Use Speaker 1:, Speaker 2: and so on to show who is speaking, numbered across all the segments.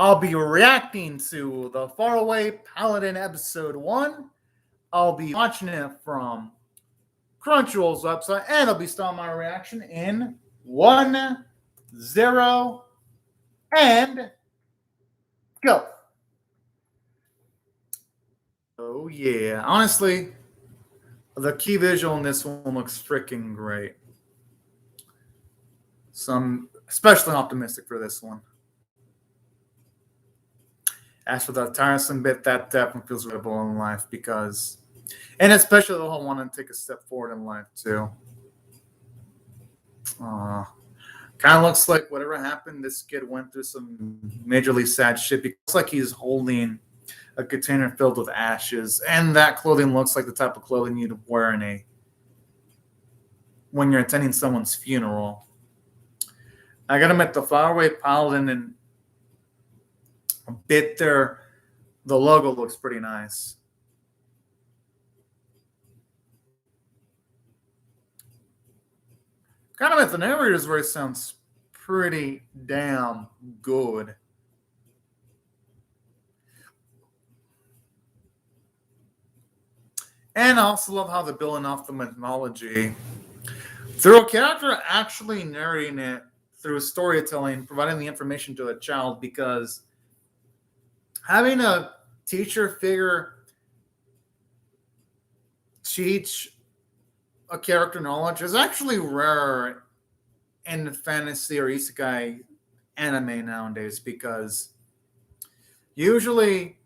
Speaker 1: I'll be reacting to the Faraway Paladin episode 1. I'll be watching it from Crunchyroll's website, and I'll be starting my reaction in 1, 0, and go. Oh, yeah. Honestly, the key visual in this one looks freaking great. So I'm especially optimistic for this one. As for the tiresome bit, that definitely feels relatable in life because, and especially the whole wanting to take a step forward in life too. Kind of looks like whatever happened, this kid went through some majorly sad shit. It looks like he's holding a container filled with ashes, and that clothing looks like the type of clothing you'd wear when you're attending someone's funeral. I gotta admit, the Faraway Paladin and a bit there, the logo looks pretty nice. Kind of at the narrator's voice sounds pretty damn good. And I also love how they're building off the mythology through a character actually narrating it through storytelling, providing the information to a child, because having a teacher figure teach a character knowledge is actually rare in fantasy or isekai anime nowadays, because usually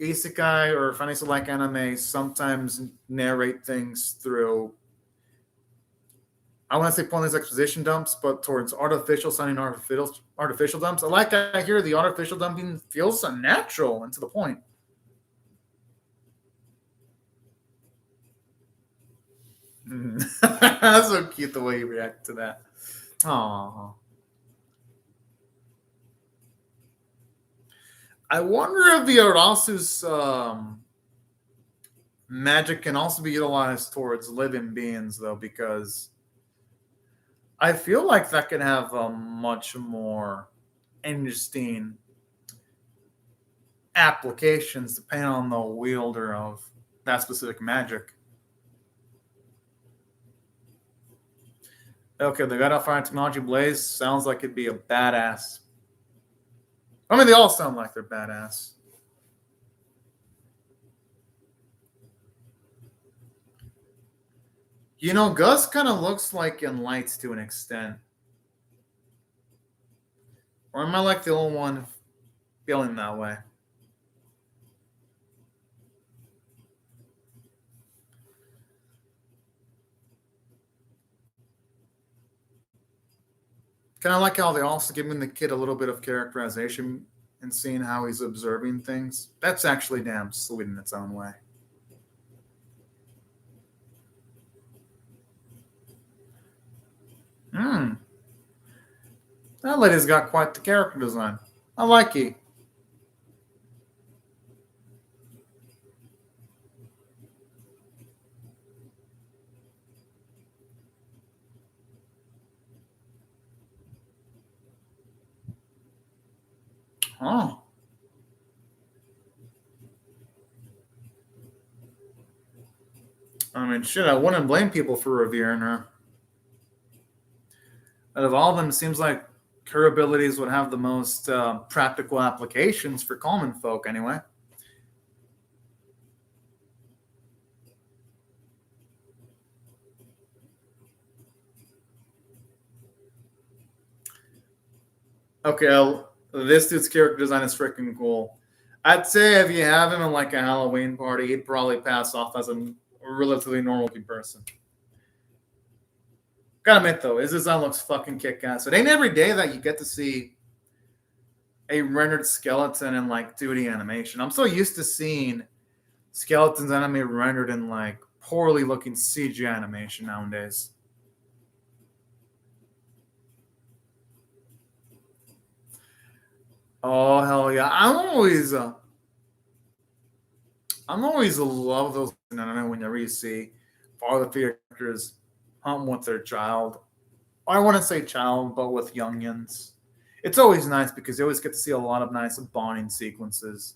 Speaker 1: isekai or fantasy-like anime sometimes narrate things through, I want to say pointless exposition dumps, but towards sounding artificial dumps. I hear the artificial dumping feels unnatural and to the point. That's so cute the way you react to that. Aww. I wonder if the Arasu's magic can also be utilized towards living beings, though, because I feel like that could have a much more interesting applications depending on the wielder of that specific magic. Okay, the God of Fire Technology Blaze sounds like it'd be a badass. I mean, they all sound like they're badass. You know, Gus kind of looks like in Lights to an extent. Or am I like the only one feeling that way? Kind of like how they also giving the kid a little bit of characterization and seeing how he's observing things. That's actually damn sweet in its own way. That lady's got quite the character design. I like it. Oh. I mean, shit, I wouldn't blame people for revering her. Out of all of them, it seems like her abilities would have the most practical applications for common folk, anyway. Okay, this dude's character design is freaking cool. I'd say if you have him in like a Halloween party, he'd probably pass off as a relatively normal looking person. Gotta admit though, his design looks fucking kick ass. It ain't every day that you get to see a rendered skeleton in like 2D animation. I'm so used to seeing skeletons anime rendered in like poorly looking CG animation nowadays. Oh hell yeah! I'm always love those anime whenever you see father figures home with their child. I want to say child, but with youngins. It's always nice because you always get to see a lot of nice bonding sequences.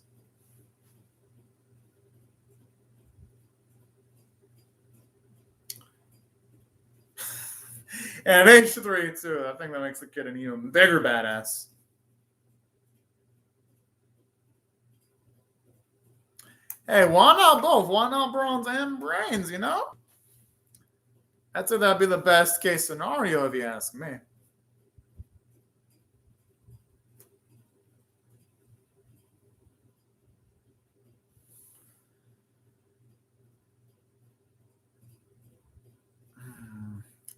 Speaker 1: And at age 3, too, I think that makes the kid an even bigger badass. Hey, why not both? Why not bronze and brains, you know? I'd say that'd be the best case scenario if you ask me.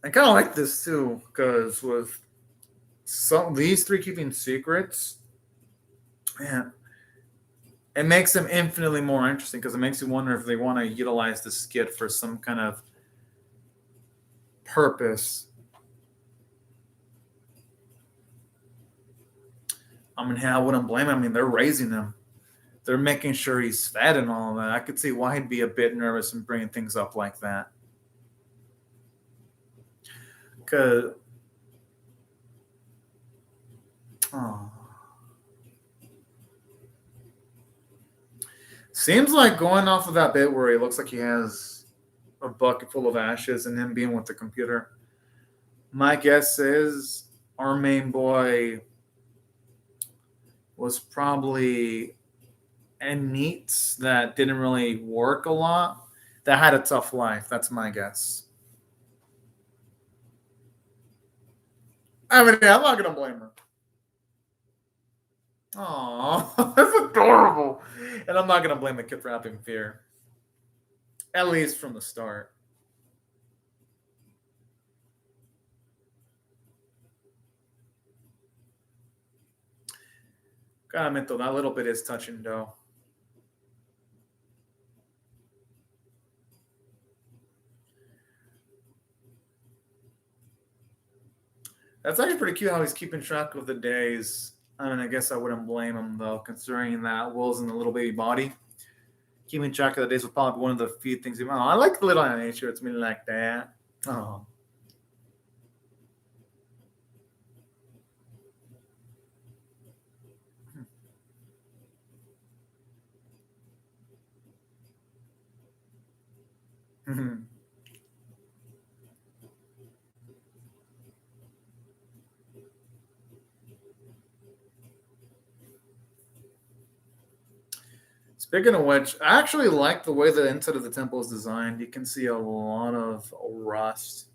Speaker 1: I kind of like this too, because with these 3 keeping secrets, man, it makes them infinitely more interesting because it makes you wonder if they want to utilize the skit for some kind of purpose. I mean, I wouldn't blame him. I mean, they're raising him. They're making sure he's fed and all of that. I could see why he'd be a bit nervous and bringing things up like that. Because, seems like going off of that bit where he looks like he has a bucket full of ashes and him being with the computer. My guess is our main boy was probably a neat that didn't really work a lot, that had a tough life. That's my guess. I mean, yeah, I'm not gonna blame her. Aw, that's adorable. And I'm not gonna blame the kid for having fear. At least from the start. Gotta admit though, that little bit is touching though. That's actually pretty cute how he's keeping track of the days. I mean, I guess I wouldn't blame him though, considering that Will's in the little baby body. Keeping track of the days was probably one of the few things. Oh, I like the little animation. It's been like that. Oh. Speaking of which, I actually like the way the inside of the temple is designed. You can see a lot of rust.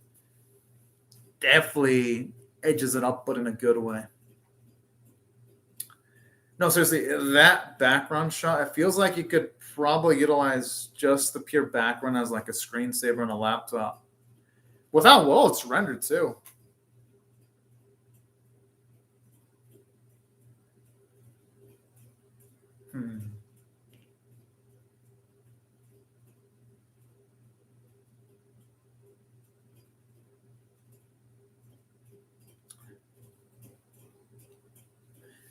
Speaker 1: Definitely edges it up, but in a good way. No, seriously, that background shot, it feels like you could probably utilize just the pure background as like a screensaver on a laptop. Without well, it's rendered too. Hmm.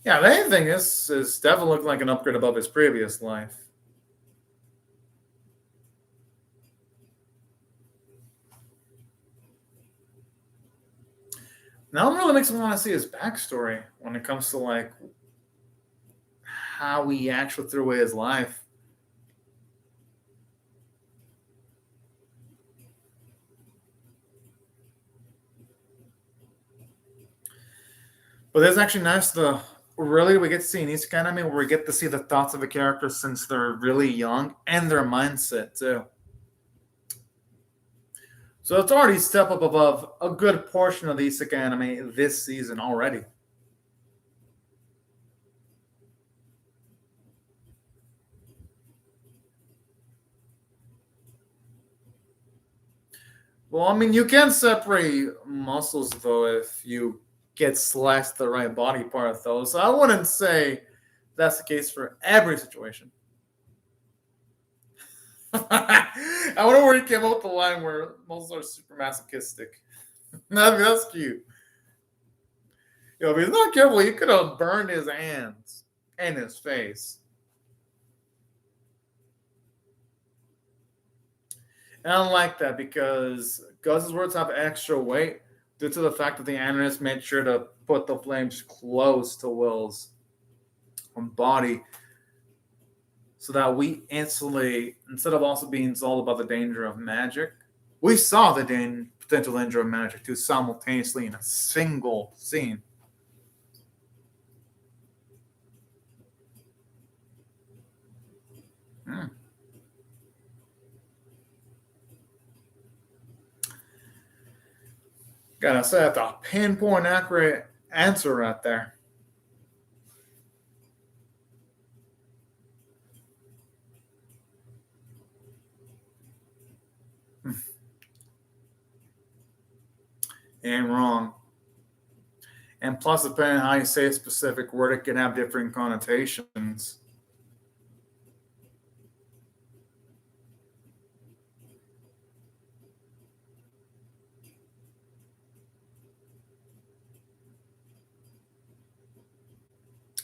Speaker 1: Yeah, the main thing is definitely looking like an upgrade above his previous life. Now it really makes me want to see his backstory when it comes to like how he actually threw away his life. But it's actually nice to really we get to see an Easter anime where we get to see the thoughts of a character since they're really young and their mindset too. So it's already a step up above a good portion of the Isekai anime this season already. Well, I mean, you can separate muscles though if you get slashed the right body part though. So I wouldn't say that's the case for every situation. I wonder where he came up with the line where muscles are super masochistic. That's cute. Yo, if he's not careful, he could have burned his hands and his face. And I don't like that because Guz's words have extra weight, due to the fact that the animist made sure to put the flames close to Will's body so that we instantly, instead of also being told about the danger of magic, we saw the potential danger of magic too simultaneously in a single scene. Gotta say, that's a pinpoint accurate answer right there. Ain't wrong. And plus, depending on how you say a specific word, it can have different connotations.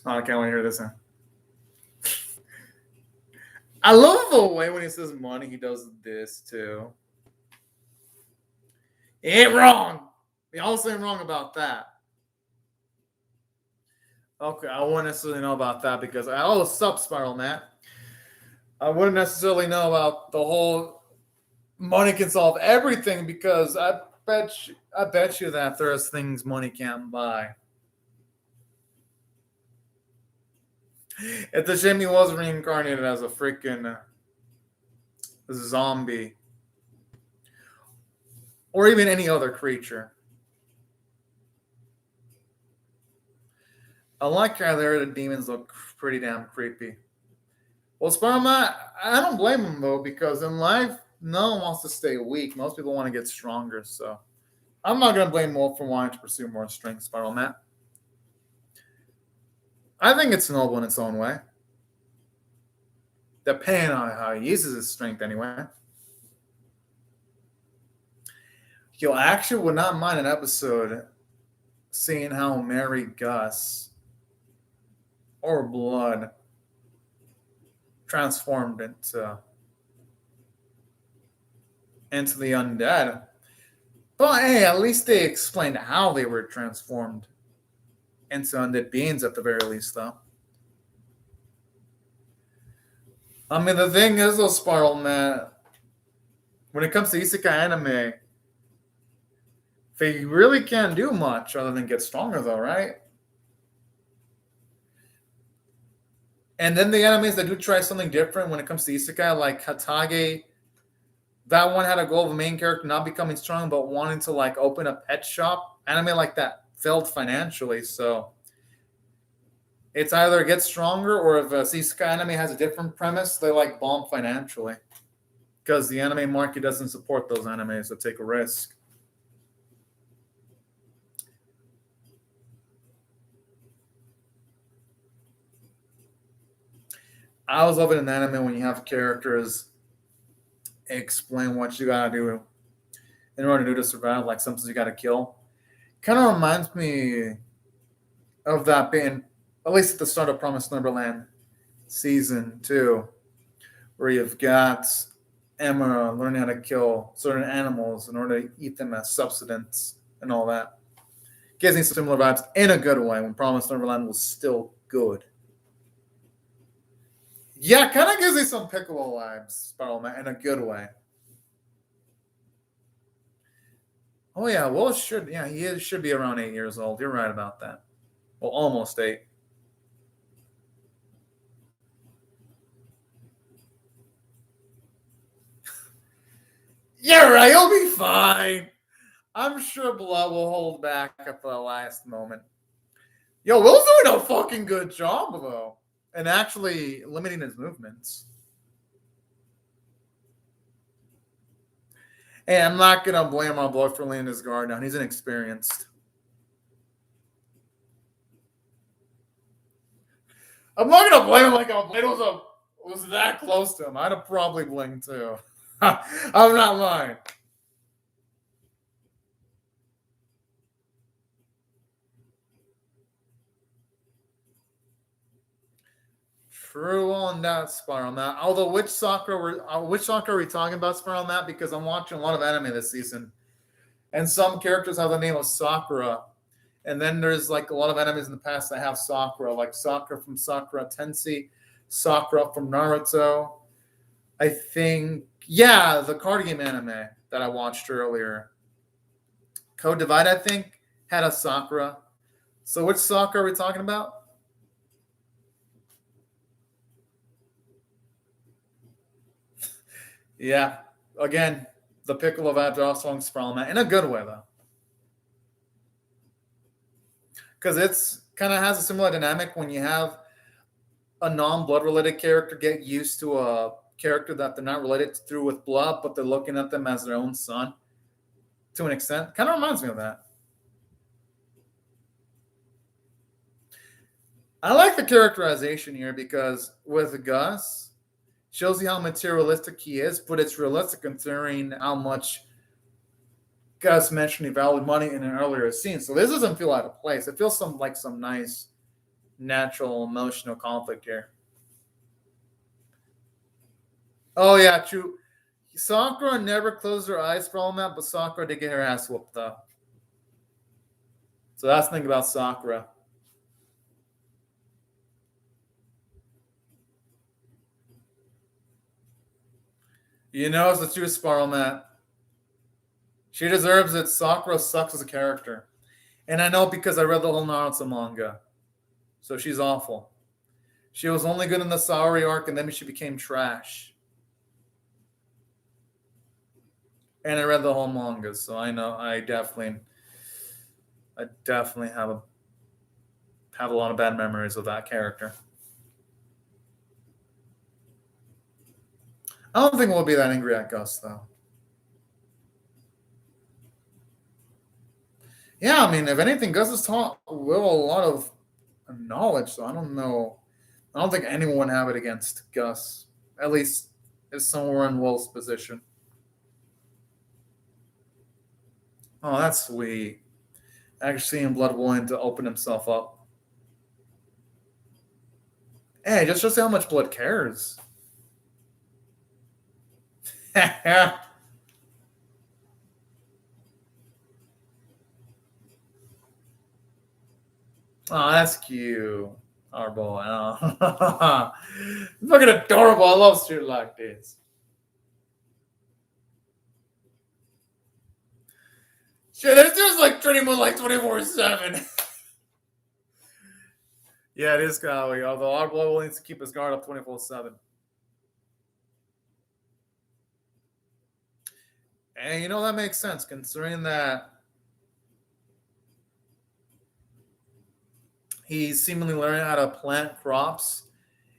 Speaker 1: Oh, I can't wait to hear this one. I love the way when he says money, he does this too. He ain't wrong. He also ain't wrong about that. Okay, I wouldn't necessarily know about that because what's up, Spiral Matt? I wouldn't necessarily know about the whole money can solve everything because I bet you that there's things money can't buy. It's a shame he was reincarnated as a freaking zombie. Or even any other creature. I like how the demons look pretty damn creepy. Well, Spider-Man, I don't blame him, though, because in life, no one wants to stay weak. Most people want to get stronger, so I'm not going to blame Wolf for wanting to pursue more strength, Spider-Man. I think it's noble in its own way. Depending on how he uses his strength, anyway. Yo, I actually would not mind an episode seeing how Mary Gus or Blood transformed into the undead. But hey, at least they explained how they were transformed into undead beings at the very least, though. I mean, the thing is, though, Spiral Man, when it comes to isekai anime, they really can't do much other than get stronger, though, right? And then the animes that do try something different when it comes to isekai, like Hatage, that one had a goal of a main character not becoming strong, but wanting to like open a pet shop. Anime like that failed financially, so it's either get stronger or if a isekai anime has a different premise, they like bomb financially because the anime market doesn't support those animes that take a risk. I was loving an anime when you have characters explain what you gotta do in order to do to survive, like something you gotta kill. Kind of reminds me of that being, at least at the start of Promised Neverland season 2, where you've got Emma learning how to kill certain animals in order to eat them as subsistence and all that. Gives me similar vibes in a good way when Promised Neverland was still good. Yeah, kind of gives me some Piccolo vibes, Spiral Man, in a good way. Oh yeah, well, he should be around 8 years old. You're right about that. Well, almost 8. Yeah, right. He'll be fine. I'm sure Blood will hold back at the last moment. Yo, Will's doing a fucking good job though, and actually limiting his movements. Hey, I'm not gonna blame my Blood for laying his guard down. He's inexperienced. I'm not gonna blame him like a Blade was that close to him. I'd have probably blinked too. I'm not lying. True on that, Spiral Matt. Although, which soccer are we talking about, Spiral Matt? Because I'm watching a lot of anime this season, And some characters have the name of Sakura. And then there's like a lot of enemies in the past that have Sakura, like Sakura from Sakura Tensei, Sakura from Naruto. I think, yeah, the card game anime that I watched earlier. Code Divide, I think, had a Sakura. So which Sakura are we talking about? Yeah, again, the pickle of Abdosong Sprawlman in a good way, though. Because it's kind of has a similar dynamic when you have a non-blood related character get used to a character that they're not related through with blood, but they're looking at them as their own son to an extent. Kind of reminds me of that. I like the characterization here because with Gus, shows you how materialistic he is, but it's realistic considering how much Gus mentioned he valued money in an earlier scene. So this doesn't feel out of place. It feels some nice, natural, emotional conflict here. Oh yeah, true. Sakura never closed her eyes for all that, but Sakura did get her ass whooped though. So that's the thing about Sakura. You know, it's the true Sparrow Matt. She deserves it. Sakura sucks as a character. And I know because I read the whole Naruto manga. So she's awful. She was only good in the Saori arc and then she became trash. And I read the whole manga, so I know I definitely have a lot of bad memories of that character. I don't think we'll be that angry at Gus though. Yeah, I mean, if anything, Gus is taught Will a lot of knowledge, so I don't know. I don't think anyone would have it against Gus. At least is somewhere in Will's position. Oh, that's sweet. Actually seeing Blood willing to open himself up. Hey, just shows how much Blood cares. Oh, that's cute. Our boy. Oh. Fucking adorable. I love shit like this. Shit, this dude's like treating him like 24/7. Yeah, it is Kyle. Although our boy will needs to keep his guard up 24/7. And you know that makes sense considering that he's seemingly learning how to plant crops.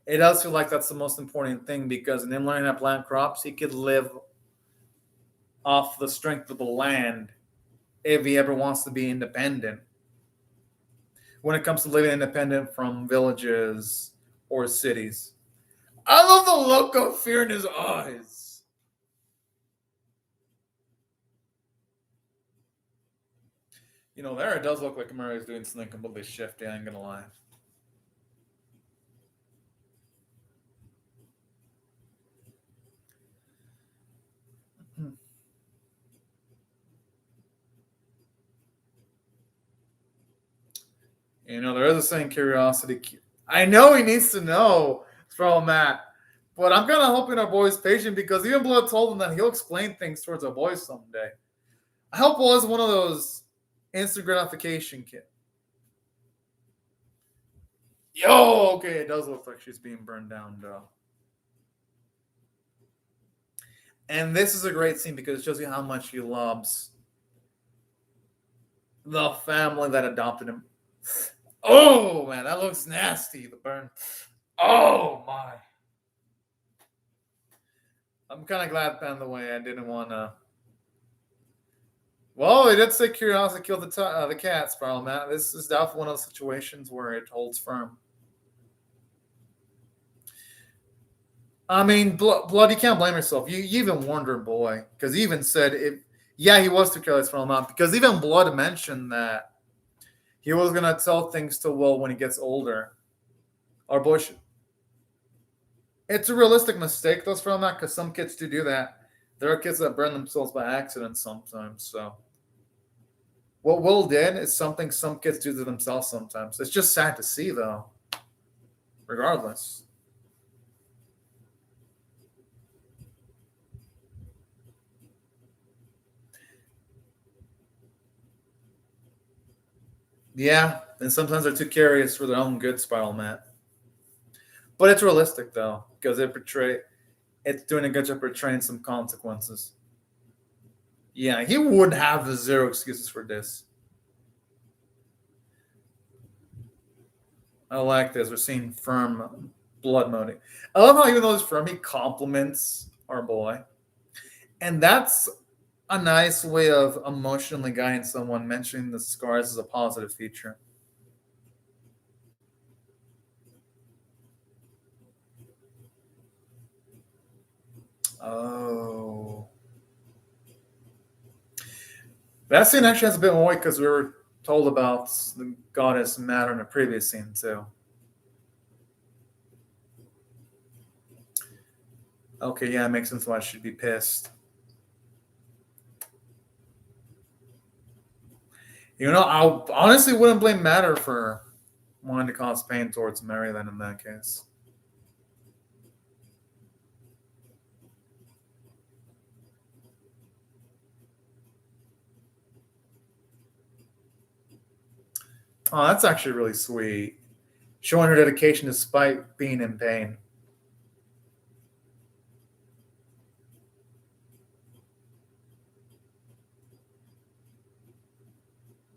Speaker 1: It does feel like that's the most important thing because in him learning how to plant crops, he could live off the strength of the land if he ever wants to be independent. When it comes to living independent from villages or cities. I love the look of fear in his eyes. You know, there it does look like Murray's doing something completely shifty, I ain't gonna lie. You know, there is a saying curiosity. I know he needs to know from Matt, but I'm kind of hoping our boy's patient because even Blood told him that he'll explain things towards our boy someday. I hope Will is one of those instant gratification kids. Yo, okay, it does look like she's being burned down, though. And this is a great scene because it shows you how much he loves the family that adopted him. Oh, man, that looks nasty, the burn. Oh, my. I'm kind of glad, by the way, I didn't want to. Well, they did say curiosity killed the cat, Spiral Matt. This is definitely one of those situations where it holds firm. I mean, Blood, you can't blame yourself. You even warned her boy because he even said, he was too careless for him out because even Blood mentioned that he was going to tell things to Will when he gets older. Our boy should. It's a realistic mistake, though, from that because some kids do that. There are kids that burn themselves by accident sometimes, so. What Will did is something some kids do to themselves sometimes. It's just sad to see, though. Regardless. Yeah, and sometimes they're too curious for their own good, Spiral Matt. But it's realistic, though, because it's doing a good job portraying some consequences. Yeah, he would have zero excuses for this. I like this. We're seeing firm blood moaning. I love how even though it's firm, he compliments our boy. And that's a nice way of emotionally guiding someone, mentioning the scars as a positive feature. Oh. That scene actually has a bit more because we were told about the goddess Matter in a previous scene, too. Okay, yeah, it makes sense why she'd be pissed. You know, I honestly wouldn't blame Matter for wanting to cause pain towards Mary then in that case. Oh, that's actually really sweet. Showing her dedication despite being in pain.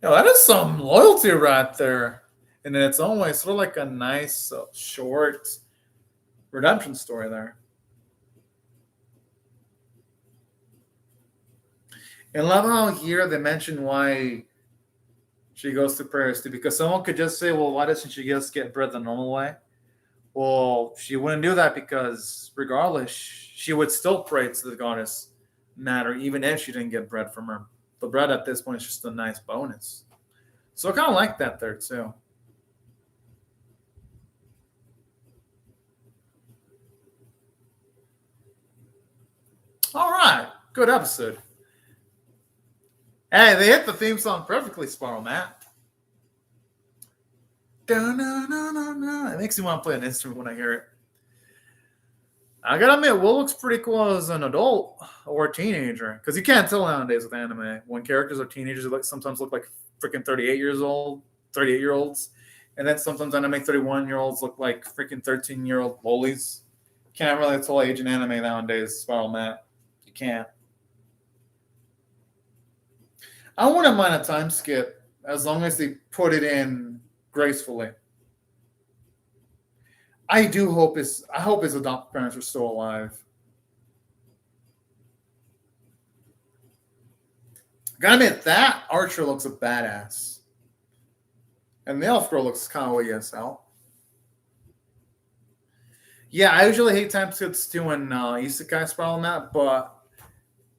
Speaker 1: Yo, that is some loyalty right there. And in its own way, sort of like a nice, short redemption story there. And love how here they mention why she goes to prayers too, because someone could just say, well, why doesn't she just get bread the normal way? Well, she wouldn't do that because regardless, she would still pray to the goddess Matter, even if she didn't get bread from her. The bread at this point is just a nice bonus. So I kind of like that there too. All right, good episode. Hey, they hit the theme song perfectly, Spiral Matt. It makes me want to play an instrument when I hear it. I gotta admit, Will looks pretty cool as an adult or a teenager, because you can't tell nowadays with anime when characters are teenagers. They sometimes look like freaking 38-year-olds, and then sometimes anime 31-year-olds look like freaking 13-year-old lolies. Can't really tell age in anime nowadays, Spiral Matt. You can't. I wouldn't mind a time skip as long as they put it in gracefully. I hope his adopted parents are still alive. Gotta admit, that Archer looks a badass. And the elf girl looks kind of ESL. Yeah, I usually hate time skips too in Isekai Spiral Map, but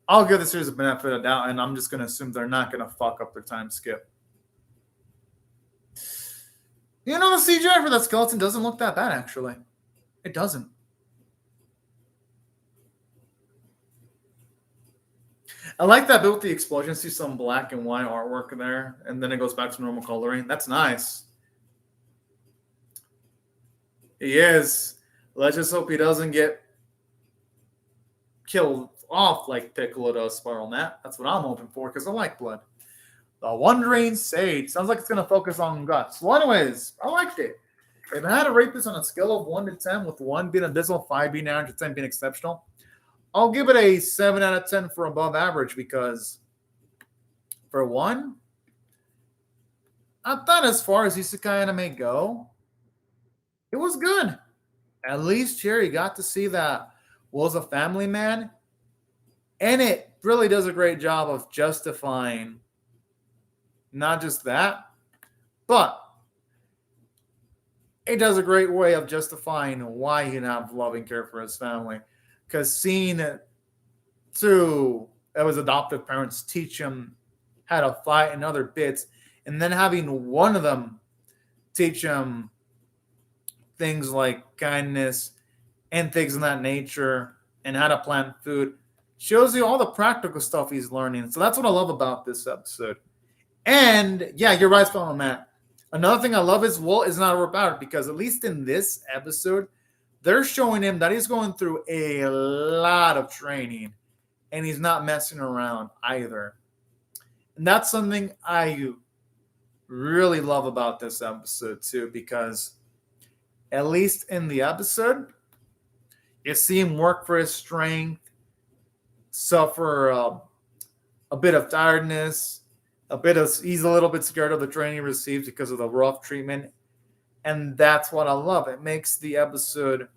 Speaker 1: I'll give the series a benefit of doubt, and I'm just going to assume they're not going to fuck up their time skip. You know, the CGI for that skeleton doesn't look that bad, actually. It doesn't. I like that bit with the explosion. See some black and white artwork there, and then it goes back to normal coloring. That's nice. He is. Let's just hope he doesn't get killed off like Piccolo does, Spiral Matt. That's what I'm hoping for, because I like blood. The Wandering Sage. Sounds like it's going to focus on guts. Well, anyways, I liked it. If I had to rate this on a scale of 1 to 10, with 1 being abysmal, 5 being average, 10 being exceptional, I'll give it a 7 out of 10 for above average, because for 1, I thought as far as isekai anime go, it was good. At least here you got to see that Will's a family man, and it really does a great job of justifying not just that, but it does a great way of justifying why he didn't have loving care for his family. Because seeing two of his adoptive parents teach him how to fight and other bits, and then having one of them teach him things like kindness and things of that nature and how to plant food, shows you all the practical stuff he's learning. So that's what I love about this episode. And yeah, you're right, Spell Matt. Another thing I love is Will is not overpowered because at least in this episode, they're showing him that he's going through a lot of training and he's not messing around either. And that's something I really love about this episode too, because at least in the episode, you see him work for his strength, suffer a bit of tiredness, he's a little bit scared of the training he receives because of the rough treatment. And that's what I love. It makes the episode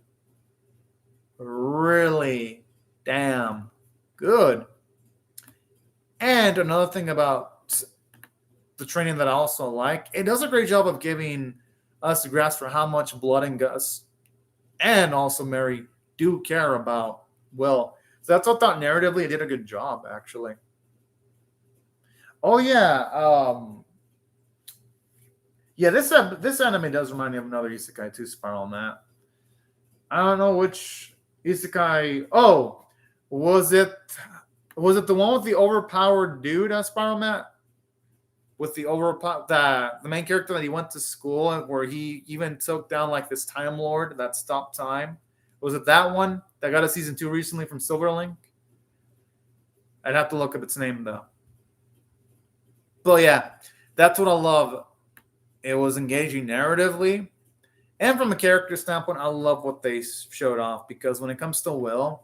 Speaker 1: really damn good. And another thing about the training that I also like, it does a great job of giving us a grasp for how much Blood and Gus and also Mary do care about Will. So that's what I thought narratively it did a good job, actually. Oh yeah, yeah. This anime does remind me of another isekai too, Spiral Matt. I don't know which isekai. Oh, was it the one with the overpowered dude, Spiral Matt? With the the main character that he went to school and where he even took down like this Time Lord that stopped time. Was it that one that got a season 2 recently from Silverlink? I'd have to look up its name though. But yeah, that's what I love. It was engaging narratively. And from a character standpoint, I love what they showed off because when it comes to Will,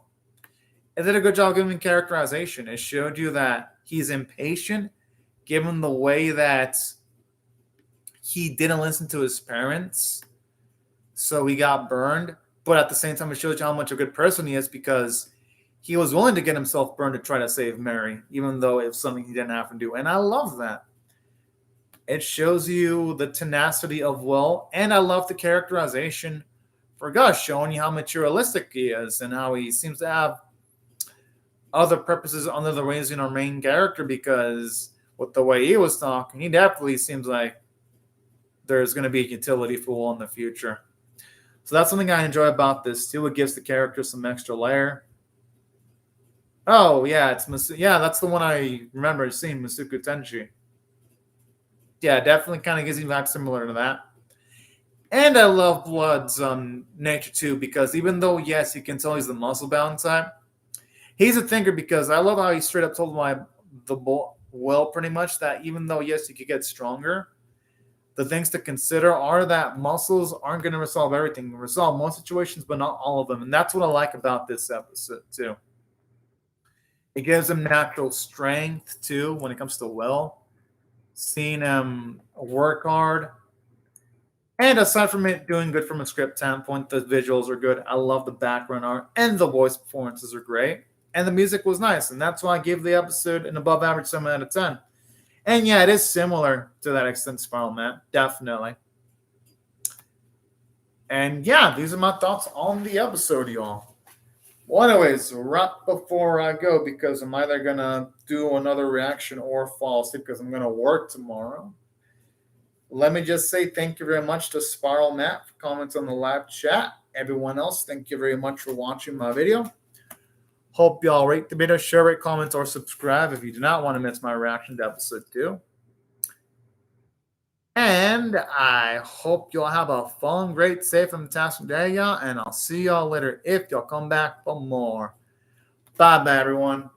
Speaker 1: it did a good job giving characterization. It showed you that he's impatient, given the way that he didn't listen to his parents. So he got burned. But at the same time, it shows you how much a good person he is because he was willing to get himself burned to try to save Mary, even though it was something he didn't have to do. And I love that. It shows you the tenacity of Will. And I love the characterization for Gus, showing you how materialistic he is and how he seems to have other purposes under the raising our main character because with the way he was talking, he definitely seems like there's going to be a utility for Will in the future. So that's something I enjoy about this too. It gives the character some extra layer. Oh yeah, that's the one I remember seeing, Masuku Tenshi. Yeah, definitely kind of gives me vibes similar to that. And I love Blood's nature too, because even though yes, you can tell he's the muscle bound type, he's a thinker because I love how he straight up told Will pretty much that even though yes, he could get stronger, the things to consider are that muscles aren't going to resolve everything. Resolve most situations, but not all of them. And that's what I like about this episode too. It gives him natural strength too when it comes to Will. Seeing him work hard. And aside from it doing good from a script standpoint, the visuals are good. I love the background art and the voice performances are great. And the music was nice. And that's why I gave the episode an above average 7 out of 10. And yeah, it is similar to that extent, Spiral Man. Definitely. And yeah, these are my thoughts on the episode, y'all. Well, anyways, right before I go, because I'm either going to do another reaction or fall asleep because I'm going to work tomorrow. Let me just say thank you very much to Spiral Matt for comments on the live chat. Everyone else, thank you very much for watching my video. Hope y'all rate the video, share it, comment, or subscribe if you do not want to miss my reaction to episode 2. And I hope y'all have a fun, great, safe, and fantastic day, y'all. And I'll see y'all later if y'all come back for more. Bye-bye, everyone.